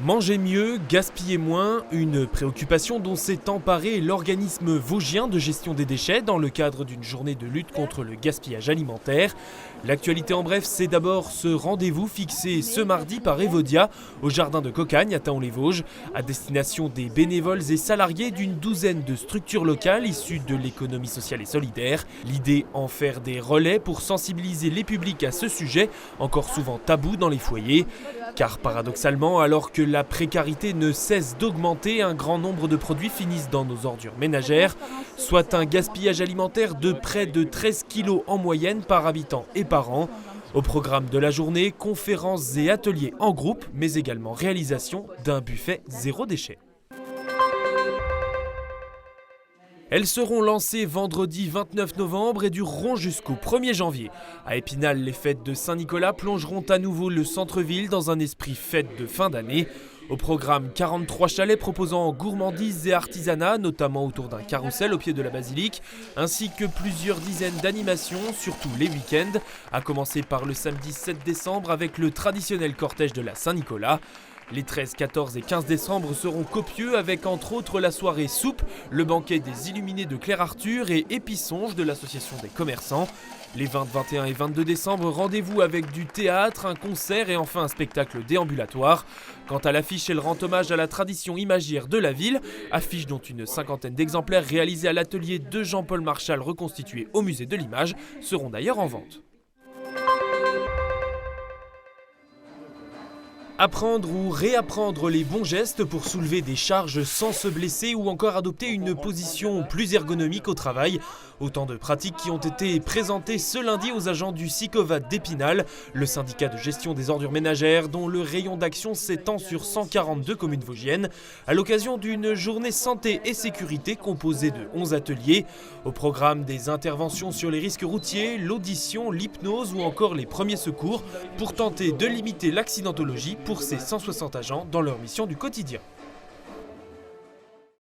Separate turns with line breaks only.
Manger mieux, gaspiller moins, une préoccupation dont s'est emparé l'organisme vosgien de gestion des déchets dans le cadre d'une journée de lutte contre le gaspillage alimentaire. L'actualité en bref, c'est d'abord ce rendez-vous fixé ce mardi par Evodia au jardin de Cocagne à Thaon-les-Vosges, à destination des bénévoles et salariés d'une douzaine de structures locales issues de l'économie sociale et solidaire. L'idée, en faire des relais pour sensibiliser les publics à ce sujet, encore souvent tabou dans les foyers. Car paradoxalement, alors que la précarité ne cesse d'augmenter, un grand nombre de produits finissent dans nos ordures ménagères, soit un gaspillage alimentaire de près de 13 kg en moyenne par habitant et par an. Au programme de la journée, conférences et ateliers en groupe, mais également réalisation d'un buffet zéro déchet. Elles seront lancées vendredi 29 novembre et dureront jusqu'au 1er janvier. À Épinal, les fêtes de Saint-Nicolas plongeront à nouveau le centre-ville dans un esprit fête de fin d'année. Au programme, 43 chalets proposant gourmandises et artisanat, notamment autour d'un carrousel au pied de la basilique, ainsi que plusieurs dizaines d'animations, surtout les week-ends, à commencer par le samedi 7 décembre avec le traditionnel cortège de la Saint-Nicolas. Les 13, 14 et 15 décembre seront copieux avec entre autres la soirée soupe, le banquet des Illuminés de Claire Arthur et Épisonge de l'association des commerçants. Les 20, 21 et 22 décembre, rendez-vous avec du théâtre, un concert et enfin un spectacle déambulatoire. Quant à l'affiche, elle rend hommage à la tradition imagière de la ville, affiche dont une cinquantaine d'exemplaires réalisés à l'atelier de Jean-Paul Marchal reconstitué au musée de l'image seront d'ailleurs en vente. Apprendre ou réapprendre les bons gestes pour soulever des charges sans se blesser ou encore adopter une position plus ergonomique au travail. Autant de pratiques qui ont été présentées ce lundi aux agents du SICOVAT d'Épinal, le syndicat de gestion des ordures ménagères dont le rayon d'action s'étend sur 142 communes vosgiennes, à l'occasion d'une journée santé et sécurité composée de 11 ateliers. Au programme, des interventions sur les risques routiers, l'audition, l'hypnose ou encore les premiers secours pour tenter de limiter l'accidentologie pour ces 160 agents dans leur mission du quotidien.